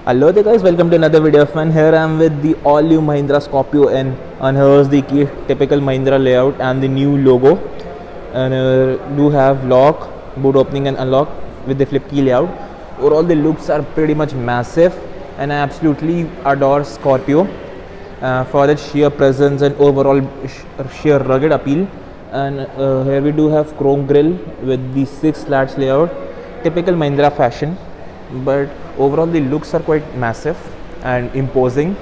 Hello there guys, welcome to another video of mine. Here I am with the all new Mahindra Scorpio N, and here's the key, typical Mahindra layout and the new logo. And do have lock, boot opening and unlock with the flip key layout. Overall the looks are pretty much massive and I absolutely adore Scorpio for its sheer presence and overall sheer rugged appeal. And here we do have chrome grille with the 6 slats layout, typical Mahindra fashion, but overall the looks are quite massive and imposing.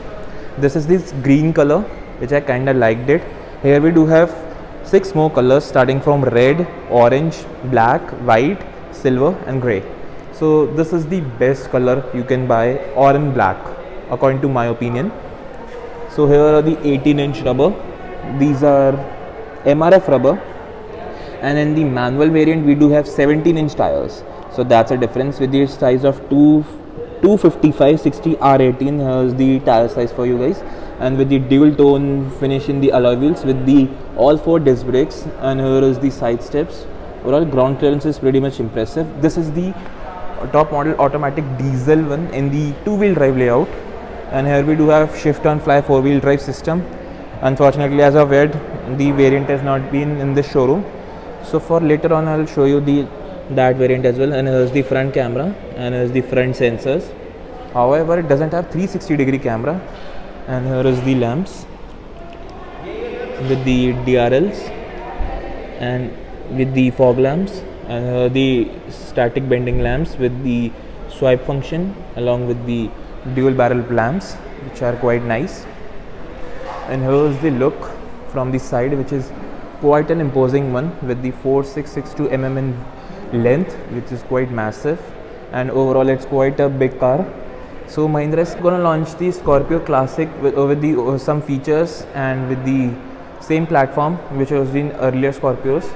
This is this green color which I kinda liked it. Here we do have 6 more colors starting from red, orange, black, white, silver and grey. So this is the best color you can buy, or in black according to my opinion. So here are the 18-inch rubber. These are MRF rubber, and in the manual variant we do have 17-inch tires. So that's a difference with the size of 255/60 R18. Here's the tire size for you guys, and with the dual tone finish in the alloy wheels with the all 4 disc brakes, and here is the side steps. Overall ground clearance is pretty much impressive. This is the top model automatic diesel one in the 2-wheel drive layout, and here we do have shift on fly 4-wheel drive system. Unfortunately, as of yet the variant has not been in the showroom, so for later on I'll show you that variant as well. And here's the front camera, and here's the front sensors. However, it doesn't have 360-degree camera. And here is the lamps with the DRLs and with the fog lamps, and here the static bending lamps with the swipe function along with the dual barrel lamps, which are quite nice. And here's the look from the side, which is quite an imposing one with the 4662 mm in length, which is quite massive, and overall it's quite a big car. So Mahindra is going to launch the Scorpio Classic with the some features and with the same platform which was in earlier Scorpios.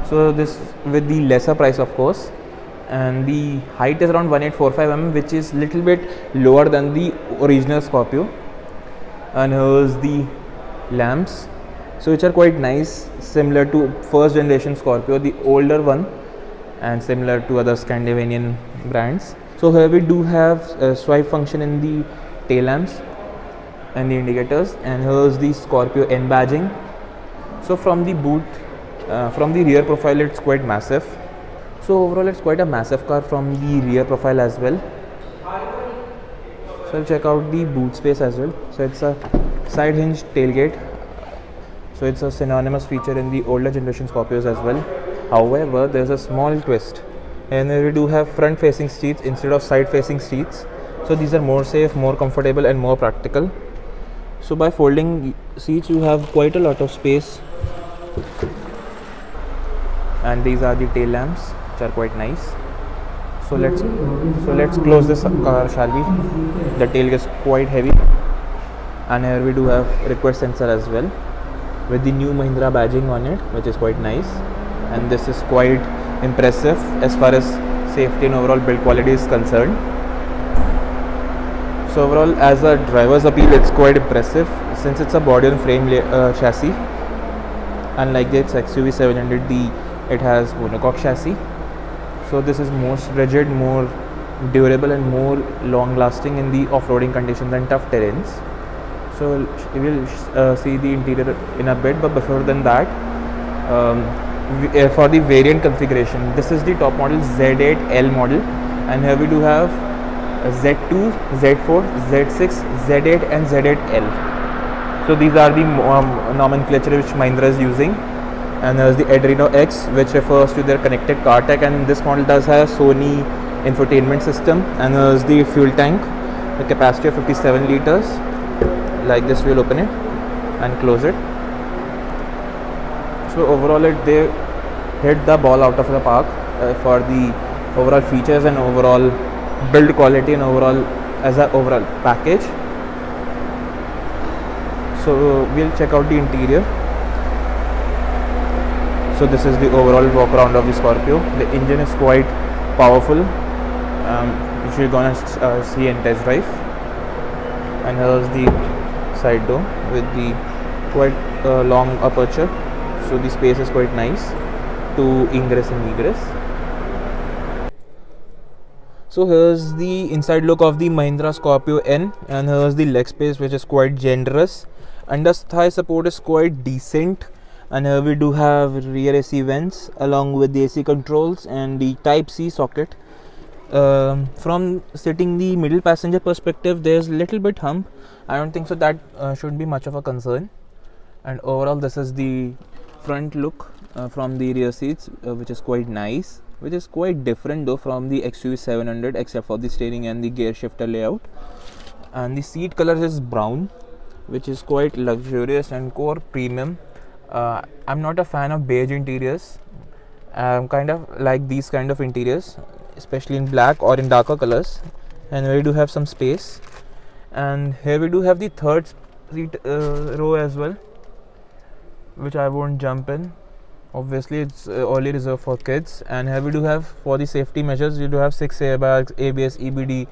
So this with the lesser price of course, and the height is around 1845 mm, which is little bit lower than the original Scorpio. And here's the lamps, so which are quite nice, similar to first generation Scorpio, the older one, and similar to other Scandinavian brands. So here we do have a swipe function in the tail lamps and the indicators, and here's the Scorpio N badging. So from the boot, from the rear profile, it's quite massive. So overall it's quite a massive car from the rear profile as well. So I'll check out the boot space as well. So it's a side hinge tailgate, so it's a synonymous feature in the older generation Scorpios as well. However, there's a small twist, and we do have front facing seats instead of side facing seats. So these are more safe, more comfortable and more practical. So by folding seats you have quite a lot of space. And these are the tail lamps, which are quite nice. So let's close this car, shall we? The tail is quite heavy, and here we do have request sensor as well with the new Mahindra badging on it, which is quite nice. And this is quite impressive as far as safety and overall build quality is concerned. So overall, as a driver's appeal, it's quite impressive since it's a body on frame chassis. Unlike its XUV 700, it has monocoque chassis. So this is more rigid, more durable and more long lasting in the off-roading conditions and tough terrains. So we will see the interior in a bit, but before than that, for the variant configuration, this is the top model Z8L model, and here we do have Z2, Z4, Z6, Z8 and Z8L. So these are the nomenclature which Mahindra is using. And there's the Adreno X, which refers to their connected car tech, and this model does have Sony Infotainment System. And there's the fuel tank, the capacity of 57 liters. Like this, we'll open it and close it. So overall they hit the ball out of the park for the overall features and overall build quality and overall as a overall package. So we'll check out the interior. So this is the overall walk around of the Scorpio. The engine is quite powerful, which we're gonna see and test drive. And here's the side door with the quite long aperture, so the space is quite nice to ingress and egress. So here's the inside look of the Mahindra Scorpio N, and here's the leg space, which is quite generous. Under thigh support is quite decent, and here we do have rear AC vents along with the AC controls and the Type C socket. From sitting the middle passenger perspective, there's little bit hump. I don't think so that should be much of a concern. And overall, this is the front look from the rear seats, which is quite nice, which is quite different though from the XUV 700, except for the steering and the gear shifter layout. And the seat color is brown, which is quite luxurious and core premium. I'm not a fan of beige interiors. I'm kind of like these kind of interiors, especially in black or in darker colors. And we do have some space, and here we do have the third seat row as well, which I won't jump in. Obviously it's only reserved for kids. And here we do have, for the safety measures, you do have 6 airbags, ABS, EBD,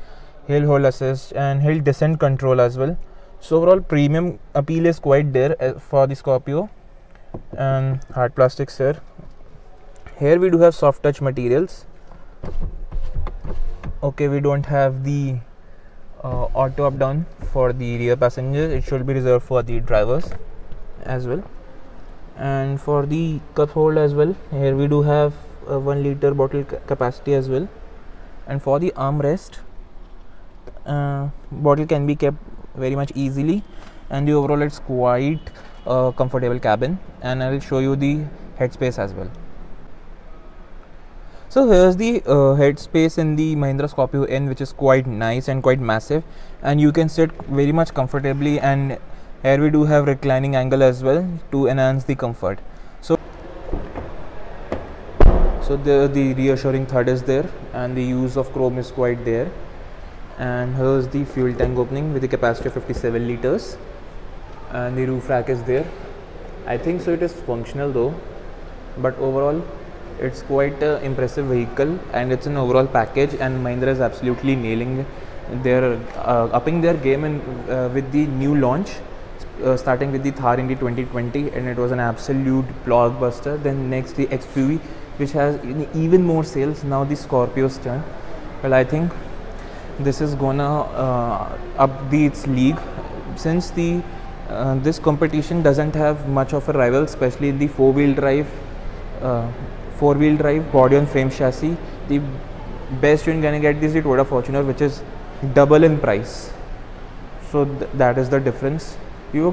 hill hold assist and hill descent control as well. So overall premium appeal is quite there for the Scorpio. And hard plastics here. Here we do have soft touch materials. Okay, we don't have the auto up down for the rear passengers. It should be reserved for the drivers as well. And for the cup hold as well, here we do have a 1 liter bottle capacity as well. And for the armrest, bottle can be kept very much easily, and the overall it's quite a comfortable cabin. And I will show you the headspace as well. So here's the headspace in the Mahindra Scorpio N, which is quite nice and quite massive, and you can sit very much comfortably. And here we do have reclining angle as well to enhance the comfort. So the reassuring third is there, and the use of chrome is quite there. And here's the fuel tank opening with the capacity of 57 liters, and the roof rack is there. I think so it is functional though, but overall it's quite an impressive vehicle, and it's an overall package. And Mahindra is absolutely nailing their upping their game with the new launch, starting with the Thar in the 2020, and it was an absolute blockbuster. Then next the XUV, which has even more sales. Now the Scorpio's turn. Well, I think this is gonna up its league, since the this competition doesn't have much of a rival, especially in the four-wheel drive body on frame chassis. The best you're gonna get is the Toyota Fortuner, which is double in price. So that is the difference. You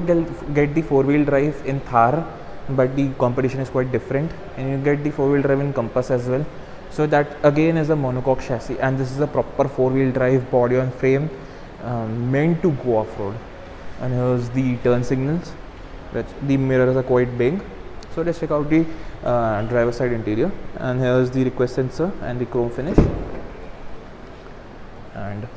get the four-wheel drive in Thar, but the competition is quite different, and you get the four-wheel drive in Compass as well. So that again is a monocoque chassis, and this is a proper four-wheel drive body on frame, meant to go off-road. And here's the turn signals, which the mirrors are quite big. So let's check out the driver side interior. And here's the request sensor and the chrome finish. And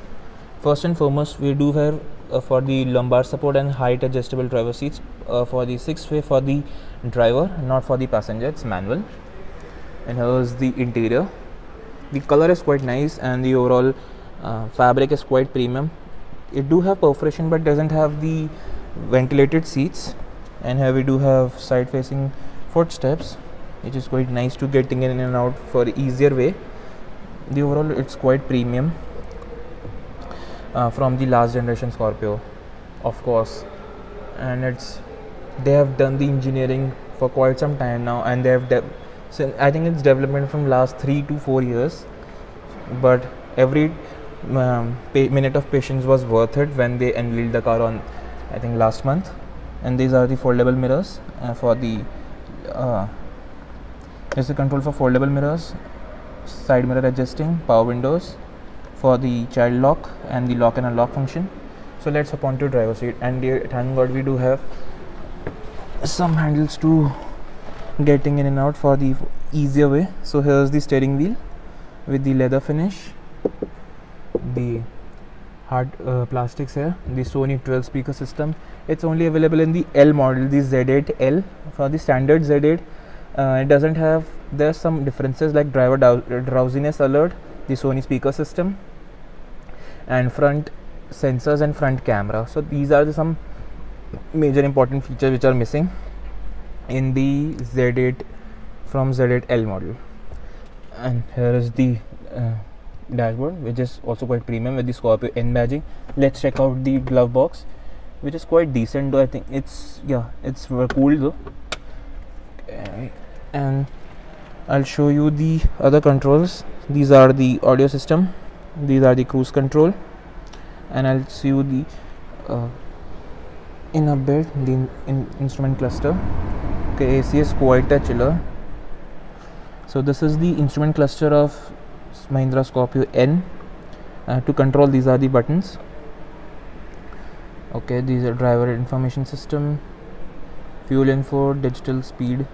first and foremost, we do have for the lumbar support and height adjustable driver seats for the 6-way for the driver, not for the passenger. It's manual. And here's the interior. The color is quite nice, and the overall fabric is quite premium. It do have perforation, but doesn't have the ventilated seats. And here we do have side facing footsteps, which is quite nice to getting in and out for easier way. The overall it's quite premium from the last generation Scorpio, of course. And they have done the engineering for quite some time now, and they have so I think it's development from last 3 to 4 years, but every minute of patience was worth it when they unveiled the car on, I think, last month. And these are the foldable mirrors for the this is the control for foldable mirrors, side mirror adjusting, power windows for the child lock, and the lock and unlock function. So let's hop on to driver seat, and thank God we do have some handles to getting in and out for the easier way. So here's the steering wheel with the leather finish, the hard plastics here, the Sony 12 speaker system. It's only available in the L model, the Z8L. For the standard Z8, it doesn't have, there's some differences like driver drowsiness alert, the Sony speaker system, and front sensors and front camera. So these are some major important features which are missing in the Z8 from Z8L model. And here is the dashboard, which is also quite premium with the Scorpio N badging. Let's check out the glove box, which is quite decent though. I think it's cool though. Okay. And I'll show you the other controls. These are the audio system, these are the cruise control, and I'll show you the in a bit the instrument cluster. Okay, AC is quite a chiller. So this is the instrument cluster of Mahindra Scorpio N. To control, these are the buttons. Okay, these are driver information system, fuel info, digital speed.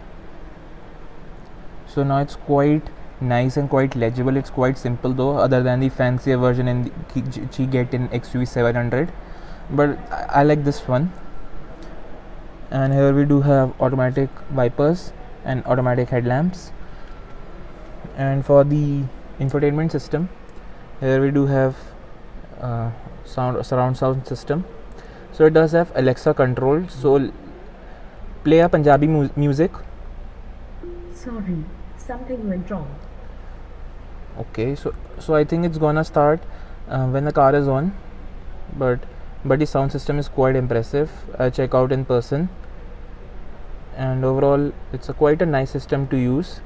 So now it's quite nice and quite legible. It's quite simple though, other than the fancier version in which you get in XUV 700, but I like this one. And here we do have automatic wipers and automatic headlamps. And for the infotainment system, here we do have surround sound system. So it does have Alexa control. So play a Punjabi music. Sorry, something went wrong. Okay, so I think it's gonna start when the car is on, but the sound system is quite impressive. I check out in person, and overall it's quite a nice system to use.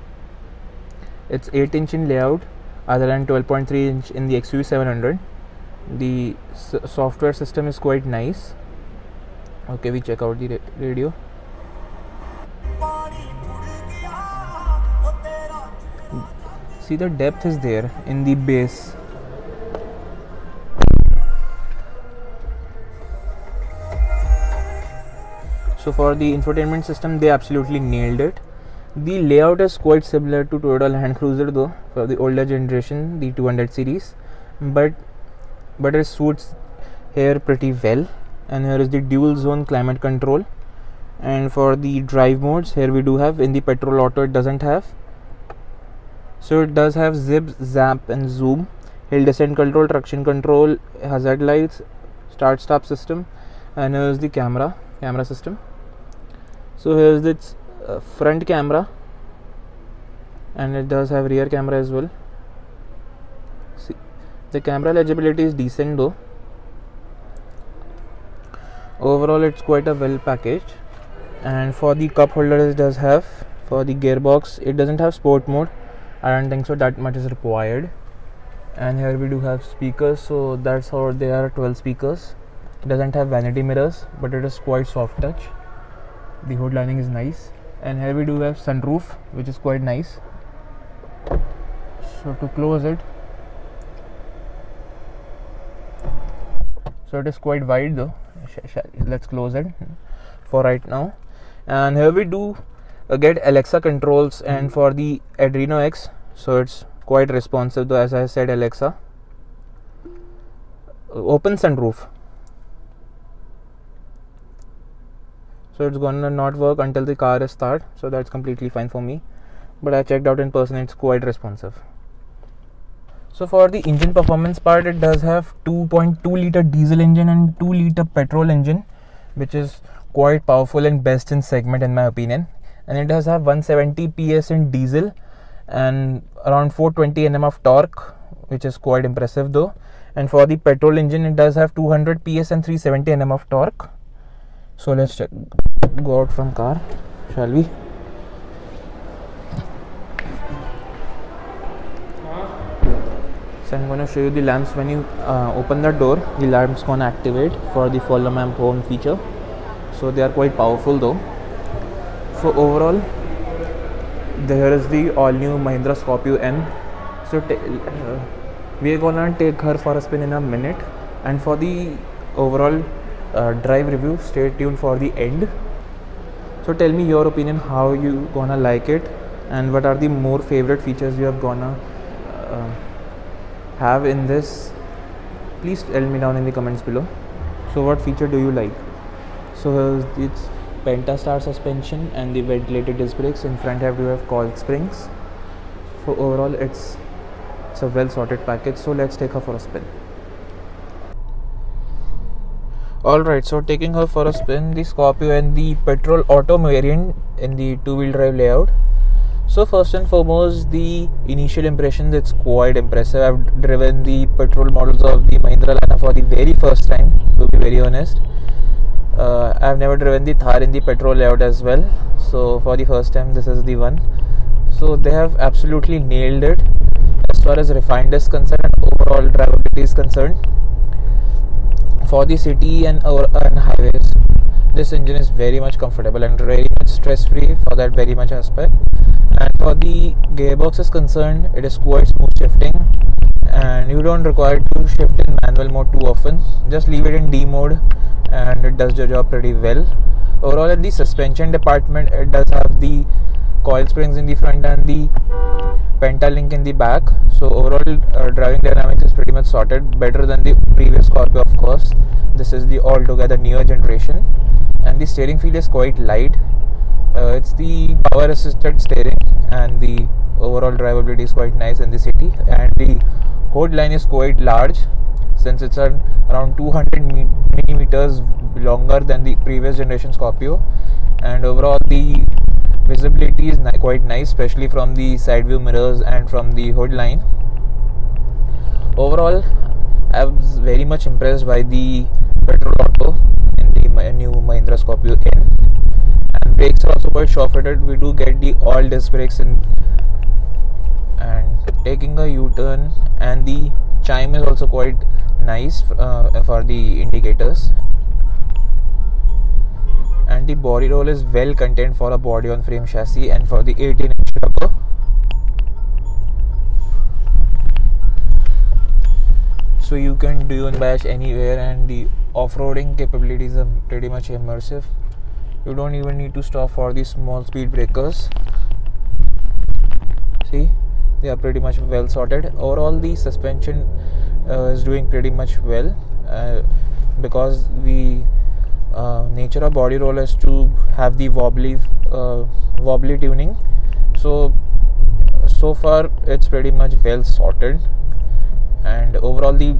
It's 8-inch in layout other than 12.3 inch in the XUV 700. The software system is quite nice. Okay, we check out the radio. See, the depth is there in the bass. So for the infotainment system, they absolutely nailed it. The layout is quite similar to Toyota Land Cruiser though, for the older generation, the 200 series, but it suits here pretty well. And here is the dual zone climate control. And for the drive modes, here we do have, in the Petrol Auto it doesn't have. So it does have zip, zap and zoom, hill descent control, traction control, hazard lights, start stop system, and here's the camera system. So here's its front camera, and it does have rear camera as well. See, the camera legibility is decent though. Overall it's quite a well packaged. And for the cup holder, it does have, for the gearbox it doesn't have sport mode. I don't think so that much is required. And here we do have speakers, so that's how they are, 12 speakers. It doesn't have vanity mirrors, but it is quite soft touch. The hood lining is nice. And here we do have sunroof, which is quite nice. So to close it, so it is quite wide though. Let's close it for right now. And here we do get Alexa controls, and for the Adreno X, so it's quite responsive though, as I said. Alexa, open sunroof. So it's gonna not work until the car is start, so that's completely fine for me, but I checked out in person, it's quite responsive. So for the engine performance part, it does have 2.2 liter diesel engine and 2 liter petrol engine, which is quite powerful and best in segment in my opinion. And it does have 170 PS in diesel and around 420 Nm of torque, which is quite impressive though. And for the petrol engine, it does have 200 PS and 370 Nm of torque. So let's go out from car, shall we? So I'm going to show you the lamps. When you open the door, the lamps going to activate for the follow lamp home feature. So they are quite powerful though. So overall, there is the all new Mahindra Scorpio N. So we are gonna take her for a spin in a minute, and for the overall drive review, stay tuned for the end. So tell me your opinion, how you gonna like it, and what are the more favorite features you have gonna have in this. Please tell me down in the comments below. So what feature do you like? So it's Pentastar suspension and the ventilated disc brakes. In front have coil springs. So overall it's a well sorted package. So let's take her for a spin. Alright, so taking her for a spin, the Scorpio and the Petrol Auto variant in the two-wheel drive layout. So first and foremost, the initial impressions, it's quite impressive. I've driven the petrol models of the Mahindra Lana for the very first time, to be very honest. I've never driven the Thar in the petrol layout as well, so for the first time this is the one. So they have absolutely nailed it as far as refined is concerned and overall drivability is concerned. For the city and highways, this engine is very much comfortable and very much stress free for that very much aspect. And for the gearbox is concerned, it is quite smooth shifting and you don't require to shift in manual mode too often. Just leave it in D mode and it does the job pretty well. Overall, in the suspension department, it does have the coil springs in the front and the Pentalink in the back. So overall, driving dynamics is pretty much sorted, better than the previous Scorpio, of course. This is the altogether newer generation, and the steering feel is quite light. It's the power assisted steering and the overall drivability is quite nice in the city, and the hood line is quite large since it's around 200 millimeters longer than the previous generation Scorpio, and overall the visibility is quite nice, especially from the side view mirrors and from the hood line. Overall, I was very much impressed by the petrol auto in the new Mahindra Scorpio N. And brakes are also quite sure-footed. We do get the all disc brakes in, and taking a U-turn, and the chime is also quite nice for the indicators, and the body roll is well contained for a body on frame chassis and for the 18-inch rubber. So you can do and bash anywhere, and the off-roading capabilities are pretty much immersive. You don't even need to stop for the small speed breakers. See, they are pretty much well sorted. Overall, the suspension is doing pretty much well because the nature of body roll is to have the wobbly tuning. So far it's pretty much well sorted, and overall the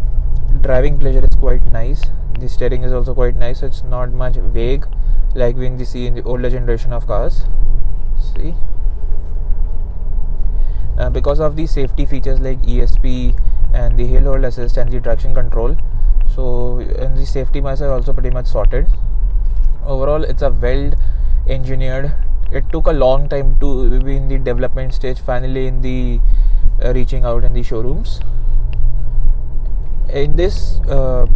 driving pleasure is quite nice. The steering is also quite nice. It's not much vague like we see in the older generation of cars. See, because of the safety features like ESP and the hill hold assist and the traction control, so and the safety measures are also pretty much sorted. Overall, it's a well engineered. It took a long time to be in the development stage, finally in the reaching out in the showrooms. In this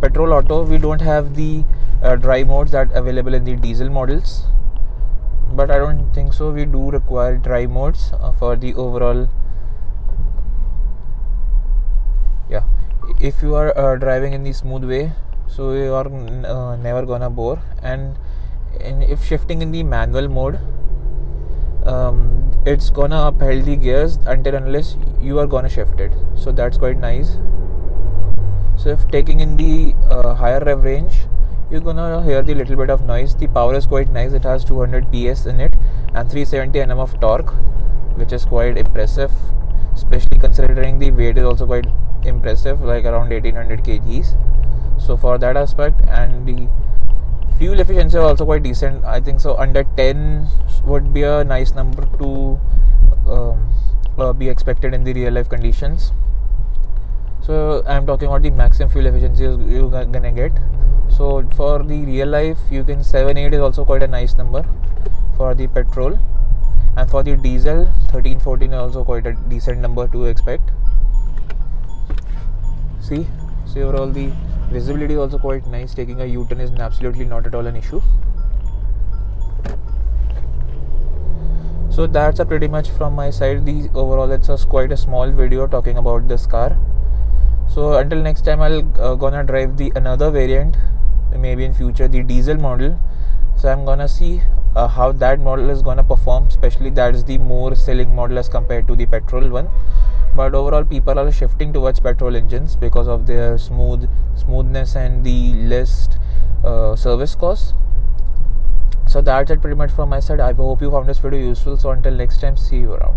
petrol auto, we don't have the drive modes that available in the diesel models, but I don't think so we do require drive modes for the overall. Yeah, if you are driving in the smooth way, so you are never gonna bore. And if shifting in the manual mode, it's gonna uphold the gears unless you are gonna shift it, so that's quite nice. So if taking in the higher rev range, you're gonna hear the little bit of noise. The power is quite nice. It has 200 PS in it and 370 Nm of torque, which is quite impressive, especially considering the weight is also quite impressive, like around 1800 kgs. So for that aspect, and the fuel efficiency is also quite decent. I think so under 10 would be a nice number to be expected in the real life conditions. So I'm talking about the maximum fuel efficiency you're gonna get. So for the real life, you can 7-8 is also quite a nice number for the petrol, and for the diesel 13-14 is also quite a decent number to expect. See, so overall the visibility is also quite nice. Taking a U-turn is absolutely not at all an issue. So that's pretty much from my side. The overall, it's quite a small video talking about this car. So until next time, I'll gonna drive the another variant, maybe in future, the diesel model. So I'm gonna see how that model is gonna perform, especially that is the more selling model as compared to the petrol one. But overall, people are shifting towards petrol engines because of their smoothness and the less service costs. So that's it pretty much from my side. I hope you found this video useful. So until next time, see you around.